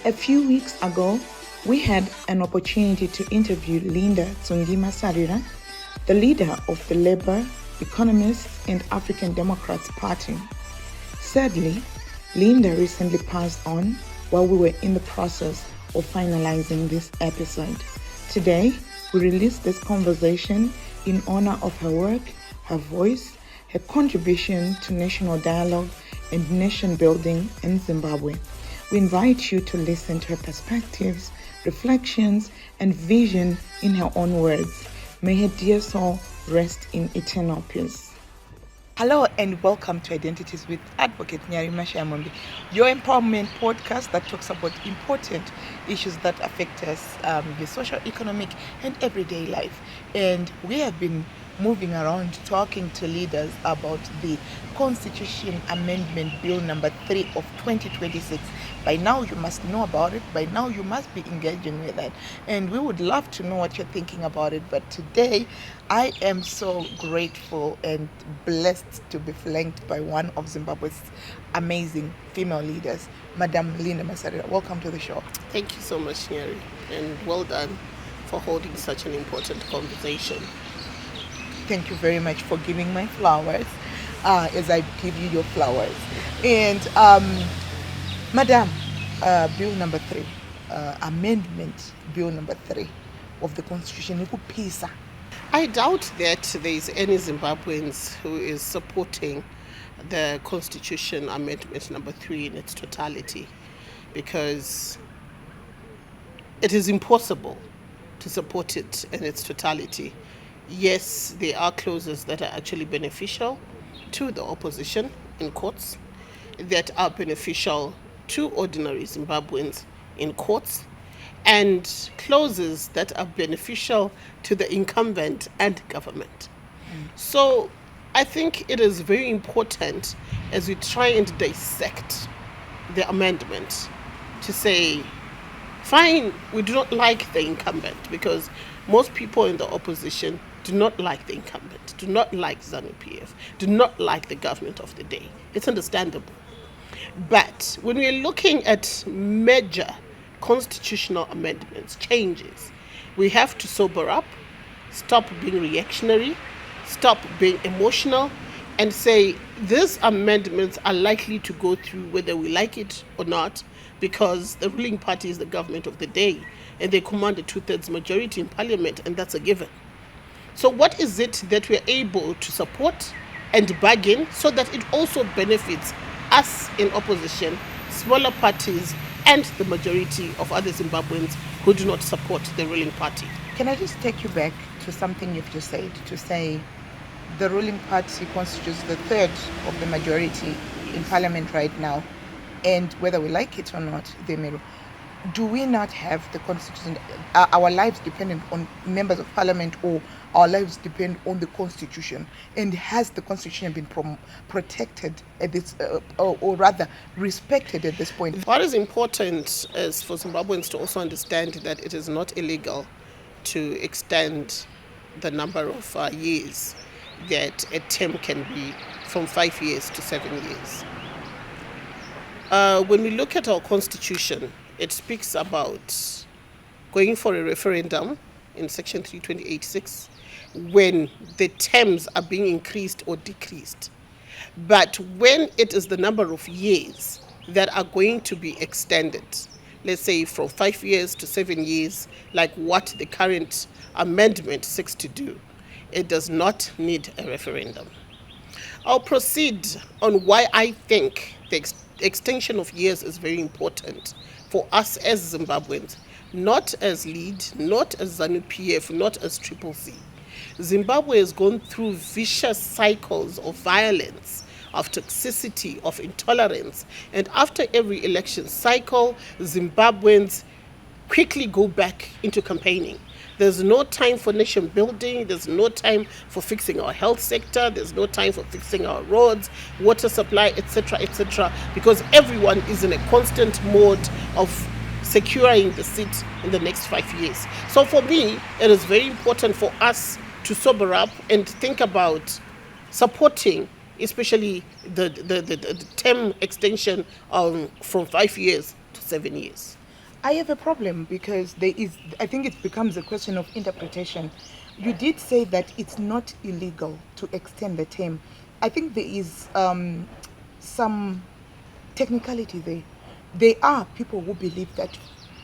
A few weeks ago, we had an opportunity to interview Linda Masarira, the leader of the Labour, Economists and African Democrats Party. Sadly, Linda recently passed on while we were in the process of finalizing this episode. Today, we release this conversation in honor of her work, her voice, her contribution to national dialogue and nation building in Zimbabwe. We invite you to listen to her perspectives, reflections, and vision in her own words. May her dear soul rest in eternal peace. Hello and welcome to Identities with Advocate Nyari Mashayamombe, your empowerment podcast that talks about important issues that affect us, the social, economic, and everyday life. And we have been moving around talking to leaders about the Constitution Amendment Bill number 3 of 2026. By now you must know about it. By now you must be engaging with it. And we would love to know what you're thinking about it. But today I am so grateful and blessed to be flanked by one of Zimbabwe's amazing female leaders, Madam Linda Masarira. Welcome to the show. Thank you so much, Nyari, and well done for holding such an important conversation. Thank you very much for giving my flowers as I give you your flowers. And Madam, Bill number 3, Amendment Bill number 3 of the Constitution, I doubt that there is any Zimbabweans who is supporting the Constitution Amendment number 3 in its totality, because it is impossible to support it in its totality. Yes, there are clauses that are actually beneficial to the opposition in courts, that are beneficial to ordinary Zimbabweans in courts, and clauses that are beneficial to the incumbent and government. So I think it is very important, as we try and dissect the amendment, to say, fine, we do not like the incumbent, because most people in the opposition do not like the incumbent, do not like ZANU-PF, do not like the government of the day. It's understandable. But when we're looking at major constitutional amendments, changes, we have to sober up, stop being reactionary, stop being emotional, and say these amendments are likely to go through whether we like it or not, because the ruling party is the government of the day and they command a 2/3 majority in parliament, and that's a given. So what is it that we're able to support and bargain so that it also benefits us in opposition, smaller parties, and the majority of other Zimbabweans who do not support the ruling party? Can I just take you back to something you've just said, to say the ruling party constitutes the third of the majority in parliament right now, and whether we like it or not, they may. Do we not have the constitution? Our lives dependent on members of parliament, or our lives depend on the constitution? And has the constitution been protected at this, or rather respected at this point? What is important is for Zimbabweans to also understand that it is not illegal to extend the number of years that a term can be from 5 years to 7 years. When we look at our constitution, it speaks about going for a referendum in section 328.6 when the terms are being increased or decreased. But when it is the number of years that are going to be extended, let's say from 5 years to 7 years, like what the current amendment seeks to do, it does not need a referendum. I'll proceed on why I think the extension of years is very important for us as Zimbabweans, not as LEAD, not as ZANU-PF, not as CCC. Zimbabwe has gone through vicious cycles of violence, of toxicity, of intolerance, and after every election cycle, Zimbabweans quickly go back into campaigning. There's no time for nation building. There's no time for fixing our health sector. There's no time for fixing our roads, water supply, etc., because everyone is in a constant mode of securing the seat in the next 5 years. So for me, it is very important for us to sober up and think about supporting, especially the term extension from 5 years to 7 years. I have a problem because I think it becomes a question of interpretation. You did say that it's not illegal to extend the term. I think there is some technicality there. There are people who believe that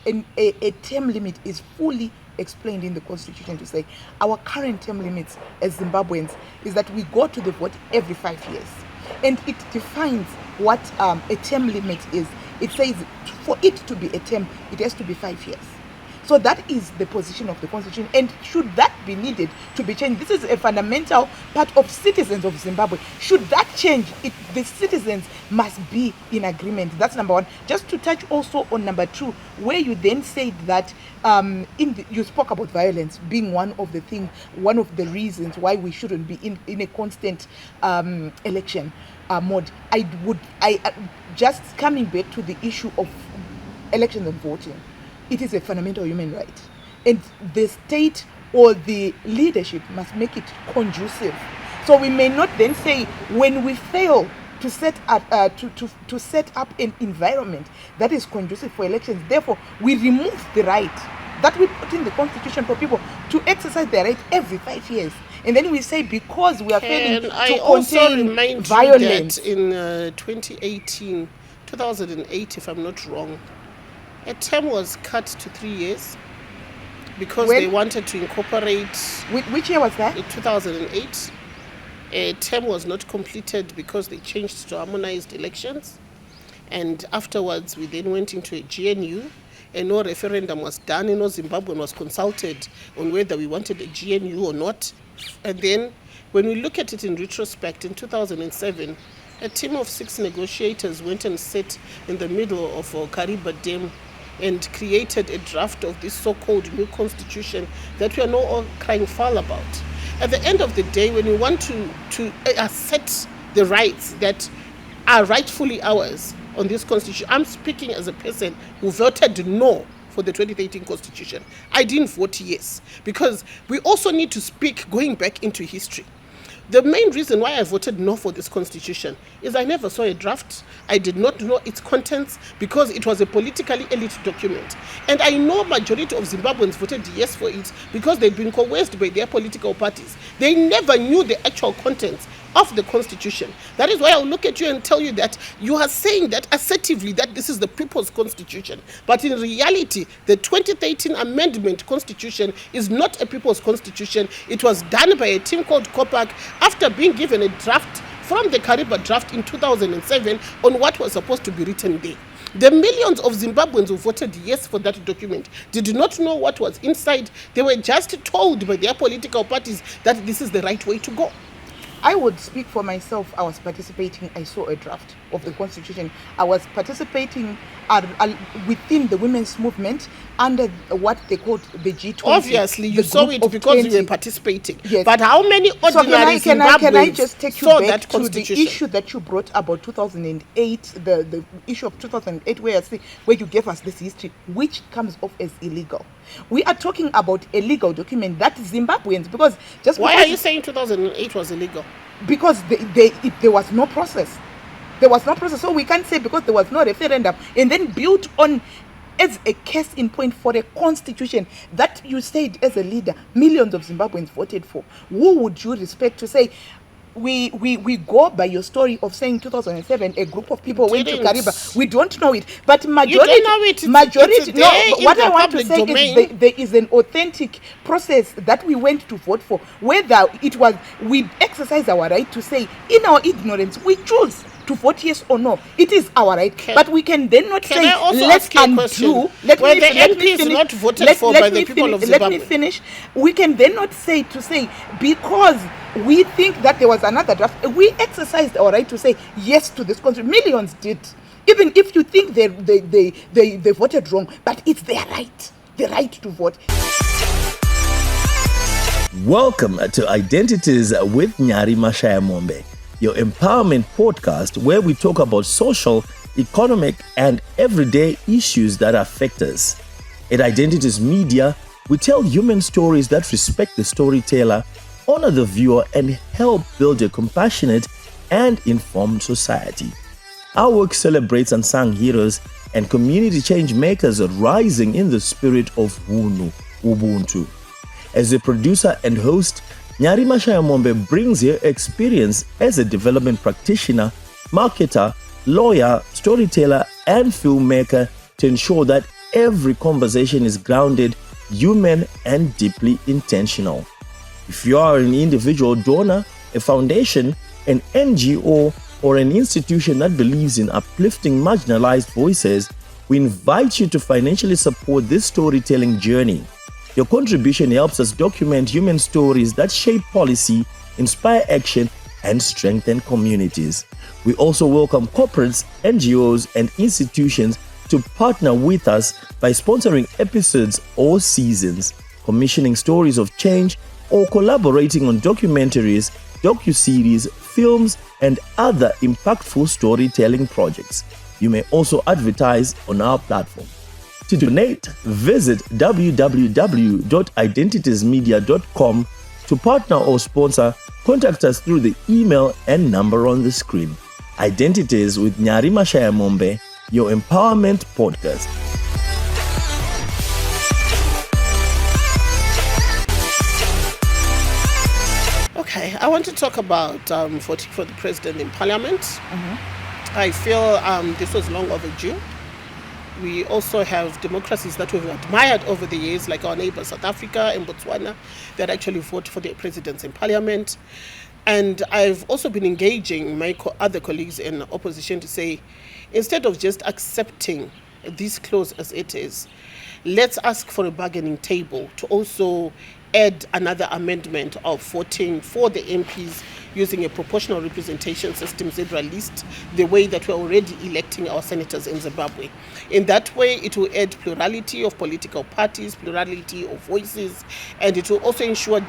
a term limit is fully explained in the constitution to say our current term limits as Zimbabweans is that we go to the vote every 5 years. And it defines what a term limit is. It says for it to be a term, it has to be 5 years. So that is the position of the constitution. And should that be needed to be changed, this is a fundamental part of citizens of Zimbabwe. Should that change, the citizens must be in agreement. That's number one. Just to touch also on number two, where you then said that you spoke about violence being one of the reasons why we shouldn't be in a constant election mode. Just coming back to the issue of elections and voting. It is a fundamental human right, and the state or the leadership must make it conducive. So we may not then say when we fail to set up to set up an environment that is conducive for elections, therefore we remove the right that we put in the constitution for people to exercise their right every 5 years. And then we say because we are failing to contain violence. In 2008, if I'm not wrong, a term was cut to 3 years because they wanted to incorporate. Which year was that? In 2008. A term was not completed because they changed to harmonized elections. And afterwards, we then went into a GNU, and no referendum was done, and no Zimbabwean was consulted on whether we wanted a GNU or not. And then, when we look at it in retrospect, in 2007, a team of 6 negotiators went and sat in the middle of Kariba Dam and created a draft of this so-called new constitution that we are now all crying foul about. At the end of the day, when we want to assert the rights that are rightfully ours on this constitution, I'm speaking as a person who voted no for the 2013 constitution. I didn't vote yes, because we also need to speak going back into history. The main reason why I voted no for this constitution is I never saw a draft. I did not know its contents because it was a politically elite document. And I know majority of Zimbabweans voted yes for it because they'd been coerced by their political parties. They never knew the actual contents of the constitution. That is why I'll look at you and tell you that you are saying that assertively that this is the people's constitution. But in reality, the 2013 amendment constitution is not a people's constitution. It was done by a team called COPAC after being given a draft from the Kariba draft in 2007 on what was supposed to be written there. The millions of Zimbabweans who voted yes for that document did not know what was inside. They were just told by their political parties that this is the right way to go. I would speak for myself. I was participating. I saw a draft of the constitution. I was participating within the women's movement under what they called the G20. Obviously, you saw it because 20. you were participating. Yes. But how many ordinary Zimbabweans can I just take you saw back that to the issue that you brought about 2008, the issue of 2008, where you gave us this history, which comes off as illegal. We are talking about a legal document that Zimbabweans, because just why are you saying 2008 was illegal? Because there was no process. There was no process. So we can't say because there was no referendum and then built on as a case in point for a constitution that you said as a leader, millions of Zimbabweans voted for. Who would you respect to say, we go by your story of saying 2007 a group of people went to Kariba. We don't know it, but majority. You don't know it. It's no. What I want to say is there is an authentic process that we went to vote for. Whether it was we exercise our right to say in our ignorance we choose to vote yes or no. It is our right, but we can then not say let's undo. Let me finish. We can then not say because we think that there was another draft. We exercised our right to say yes to this country. Millions did. Even if you think they voted wrong, but it's their right, the right to vote. Welcome to Identities with Nyari Mashayamombe, your empowerment podcast where we talk about social, economic, and everyday issues that affect us. At Identities Media, we tell human stories that respect the storyteller, honor the viewer, and help build a compassionate and informed society. Our work celebrates unsung heroes and community change makers are rising in the spirit of Ubuntu. As a producer and host, Nyari Mashayamombe brings her experience as a development practitioner, marketer, lawyer, storyteller, and filmmaker to ensure that every conversation is grounded, human, and deeply intentional. If you are an individual donor, a foundation, an NGO, or an institution that believes in uplifting marginalized voices, we invite you to financially support this storytelling journey. Your contribution helps us document human stories that shape policy, inspire action, and strengthen communities. We also welcome corporates, NGOs, and institutions to partner with us by sponsoring episodes or seasons, commissioning stories of change, or collaborating on documentaries, docuseries, films, and other impactful storytelling projects. You may also advertise on our platform. To donate, visit www.identitiesmedia.com. To partner or sponsor, contact us through the email and number on the screen. Identities with Nyari Mashayamombe, your empowerment podcast. Okay, I want to talk about voting for the president in parliament. I feel this was long overdue. We also have democracies that we've admired over the years, like our neighbors South Africa and Botswana, that actually vote for their presidents in parliament. And I've also been engaging my other colleagues in opposition to say, instead of just accepting this clause as it is, let's ask for a bargaining table to also add another amendment of voting for the MPs using a proportional representation system, Zebra list, the way that we're already electing our senators in Zimbabwe. In that way, it will add plurality of political parties, plurality of voices, and it will also ensure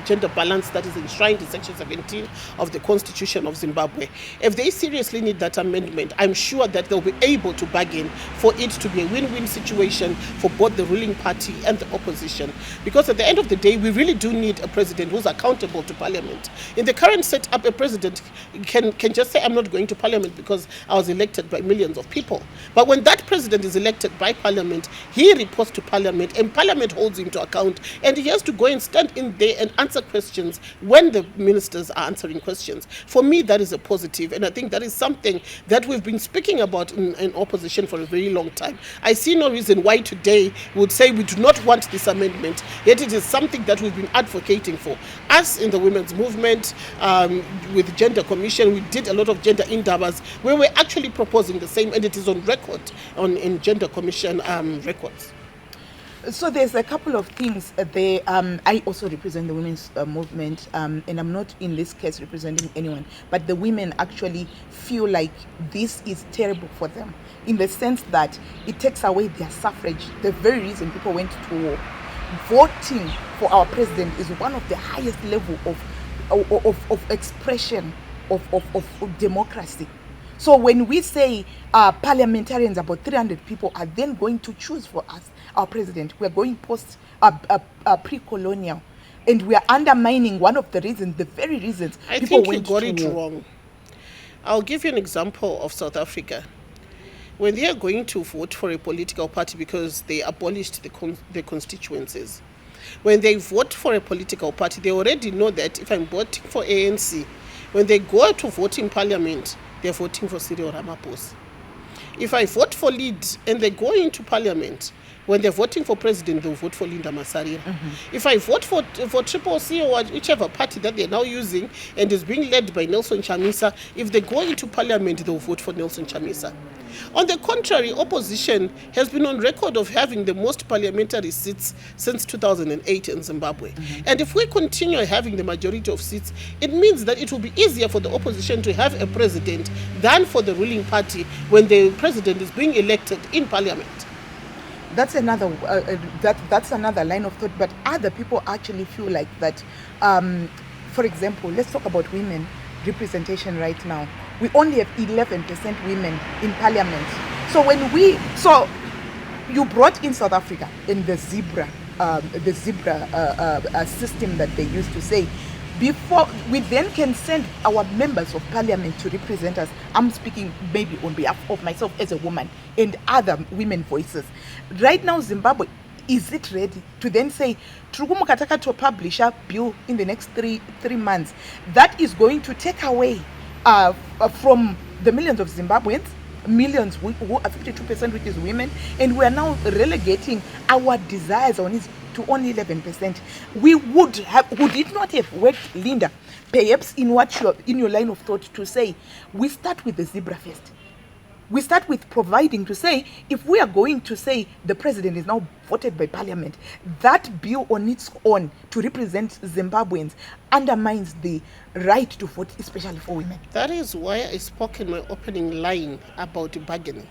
gender balance that is enshrined in Section 17 of the Constitution of Zimbabwe. If they seriously need that amendment, I'm sure that they'll be able to bargain for it to be a win-win situation for both the ruling party and the opposition. Because at the end of the day, we really do need a president who's accountable to Parliament. In the current setup, a president can just say, I'm not going to Parliament because I was elected by millions of people. But when that president is elected by Parliament, he reports to Parliament and Parliament holds him to account, and he has to go and stand in there and answer questions when the ministers are answering questions. For me, that is a positive, and I think that is something that we've been speaking about in opposition for a very long time. I see no reason why today we would say we do not want this amendment, yet it is something that we've been advocating for. Us in the women's movement, with Gender Commission, we did a lot of gender indabas where we're actually proposing the same, and it is on record in Gender Commission records. So there's a couple of things there. I also represent the women's movement, and I'm not in this case representing anyone, but the women actually feel like this is terrible for them in the sense that it takes away their suffrage, the very reason people went to war. Voting for our president is one of the highest level of expression of democracy. So when we say parliamentarians, about 300 people, are then going to choose for us our president, we are going post pre-colonial, and we are undermining one of the reasons, the very reasons I people think you went got to it war. wrong. I'll give you an example of South Africa. When they are going to vote for a political party because they abolished the constituencies, when they vote for a political party, they already know that if I'm voting for ANC, when they go to vote in parliament, they're voting for Cyril Ramaphosa. If I vote for Lead and they go into parliament, when they're voting for president, they'll vote for Linda Masarira. If I vote for Triple C or whichever party that they're now using and is being led by Nelson Chamisa, if they go into parliament, they'll vote for Nelson Chamisa. On the contrary, opposition has been on record of having the most parliamentary seats since 2008 in Zimbabwe. And if we continue having the majority of seats, it means that it will be easier for the opposition to have a president than for the ruling party when the president is being elected in parliament. That's another that's another line of thought. But other people actually feel like that. For example, let's talk about women representation right now. We only have 11% women in parliament. So you brought in South Africa in the zebra system that they used to say. before we then can send our members of parliament to represent us. I'm speaking maybe on behalf of myself as a woman and other women voices. Right now, Zimbabwe, is it ready to then say Trukumukataka to publish a bill in the next three months that is going to take away from the millions of Zimbabweans, millions who are 52%, which is women, and we are now relegating our desires on it to only 11%. Would it not have worked, Linda, perhaps in your line of thought, to say we start with the zebra first? We start with providing to say, if we are going to say the president is now voted by parliament, that bill on its own to represent Zimbabweans undermines the right to vote, especially for women. That is why I spoke in my opening line about bargaining.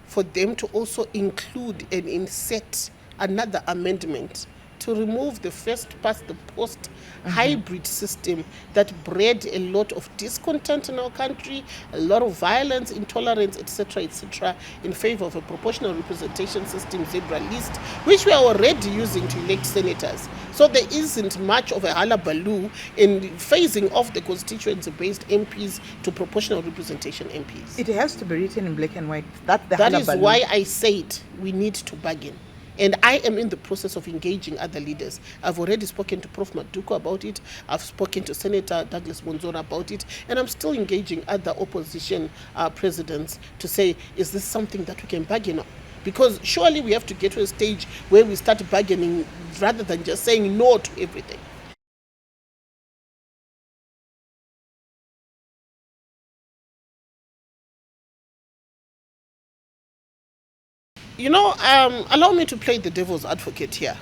For them to also include and insert another amendment to remove the first past the post hybrid system that bred a lot of discontent in our country, a lot of violence, intolerance, etc., in favor of a proportional representation system, zebra list, which we are already using to elect senators. So there isn't much of a hullabaloo in phasing off the constituency-based MPs to proportional representation MPs. It has to be written in black and white. That is why I said we need to bargain. And I am in the process of engaging other leaders. I've already spoken to Prof. Maduko about it. I've spoken to Senator Douglas Monzora about it. And I'm still engaging other opposition presidents to say, is this something that we can bargain on? Because surely we have to get to a stage where we start bargaining rather than just saying no to everything. Allow me to play the devil's advocate here.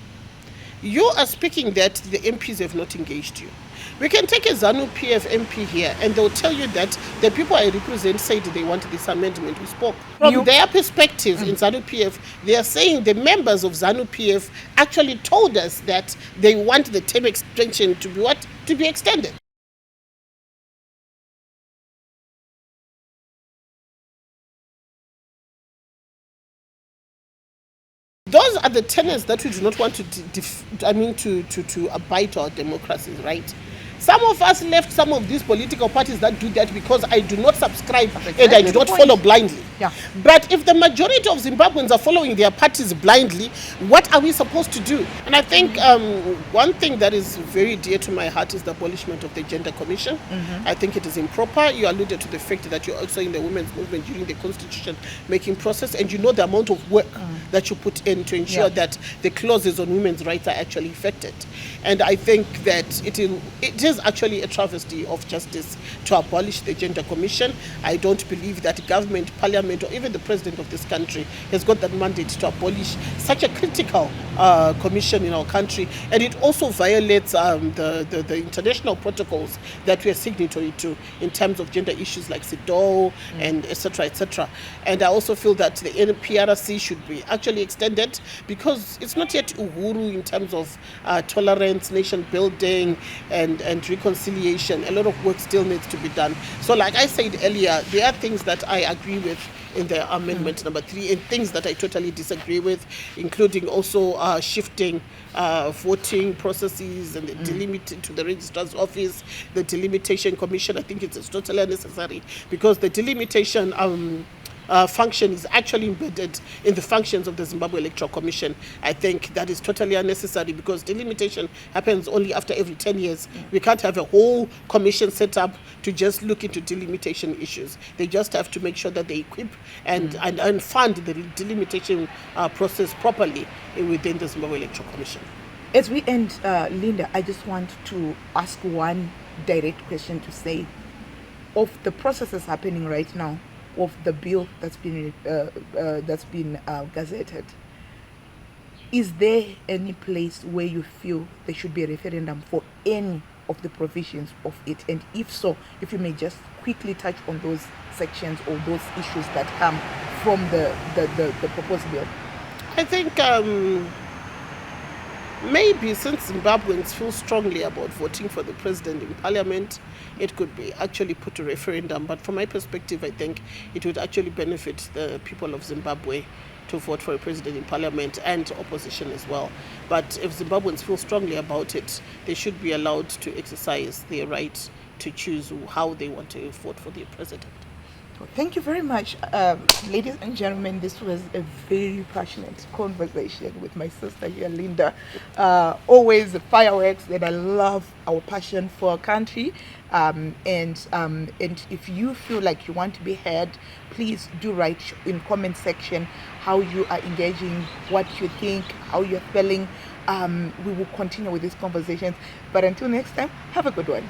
You are speaking that the MPs have not engaged you. We can take a ZANU-PF MP here and they'll tell you that the people I represent said they want this amendment. We spoke. From their perspective in ZANU-PF, they are saying the members of ZANU-PF actually told us that they want the term extension to be what? To be extended. Those are the tenets that we do not want to abide to our democracies, right? Some of us left some of these political parties that do that because I do not subscribe and I do not follow blindly. Yeah. But if the majority of Zimbabweans are following their parties blindly, what are we supposed to do? And I think one thing that is very dear to my heart is the abolishment of the Gender Commission. I think it is improper. You alluded to the fact that you're also in the women's movement during the constitution making process, and you know the amount of work that you put in to ensure that the clauses on women's rights are actually effected. And I think that it is actually a travesty of justice to abolish the Gender Commission. I don't believe that government, parliament, or even the president of this country has got that mandate to abolish such a critical commission in our country. And it also violates the international protocols that we are signatory to in terms of gender issues like CEDAW and etc. And I also feel that the NPRC should be actually extended because it's not yet uhuru in terms of tolerance, nation building, and reconciliation. A lot of work still needs to be done. So like I said earlier, there are things that I agree with in the amendment number 3 and things that I totally disagree with, including also shifting voting processes and the delimiting to the registrar's office, the delimitation commission. I think it's totally unnecessary because the delimitation function is actually embedded in the functions of the Zimbabwe Electoral Commission. I think that is totally unnecessary because delimitation happens only after every 10 years. We can't have a whole commission set up to just look into delimitation issues. They just have to make sure that they equip and fund the delimitation process properly within the Zimbabwe Electoral Commission. As we end, Linda, I just want to ask one direct question to say, of the processes happening right now, of the bill that's been gazetted, is there any place where you feel there should be a referendum for any of the provisions of it? And if so, if you may just quickly touch on those sections or those issues that come from the proposed bill. I think Maybe since Zimbabweans feel strongly about voting for the president in parliament, it could be actually put to referendum. But from my perspective, I think it would actually benefit the people of Zimbabwe to vote for a president in parliament and opposition as well. But if Zimbabweans feel strongly about it, they should be allowed to exercise their right to choose how they want to vote for the president. Well, thank you very much. Ladies and gentlemen, this was a very passionate conversation with my sister here, Linda. Always the fireworks, and I love our passion for our country. And if you feel like you want to be heard, please do write in comment section how you are engaging, what you think, how you're feeling. We will continue with these conversations. But until next time, have a good one.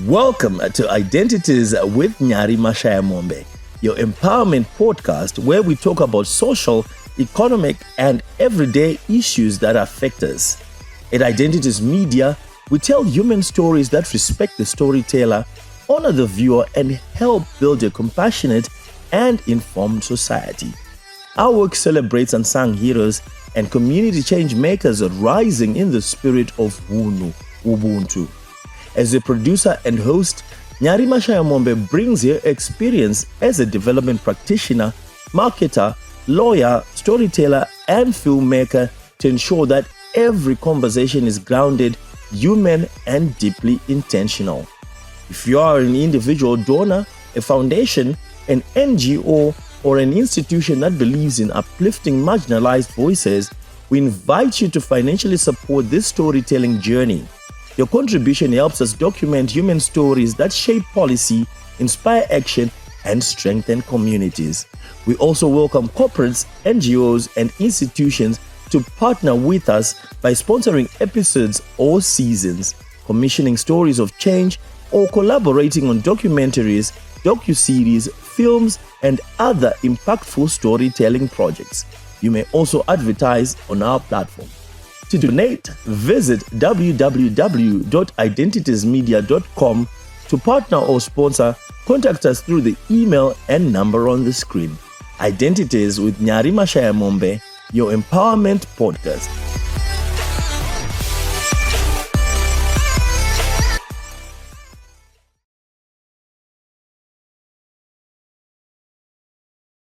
Welcome to Identities with Nyari Mashayamombe, your empowerment podcast where we talk about social, economic, and everyday issues that affect us. At Identities Media, we tell human stories that respect the storyteller, honor the viewer, and help build a compassionate and informed society. Our work celebrates unsung heroes and community change makers rising in the spirit of Ubuntu. As a producer and host, Nyari Mashayamombe brings her experience as a development practitioner, marketer, lawyer, storyteller, and filmmaker to ensure that every conversation is grounded, human, and deeply intentional. If you are an individual donor, a foundation, an NGO, or an institution that believes in uplifting marginalized voices, we invite you to financially support this storytelling journey. Your contribution helps us document human stories that shape policy, inspire action, and strengthen communities. We also welcome corporates, NGOs, and institutions to partner with us by sponsoring episodes or seasons, commissioning stories of change, or collaborating on documentaries, docuseries, films, and other impactful storytelling projects. You may also advertise on our platform. To donate, visit www.identitiesmedia.com. To partner or sponsor, contact us through the email and number on the screen. Identities with Nyari Mashayamombe, your empowerment podcast.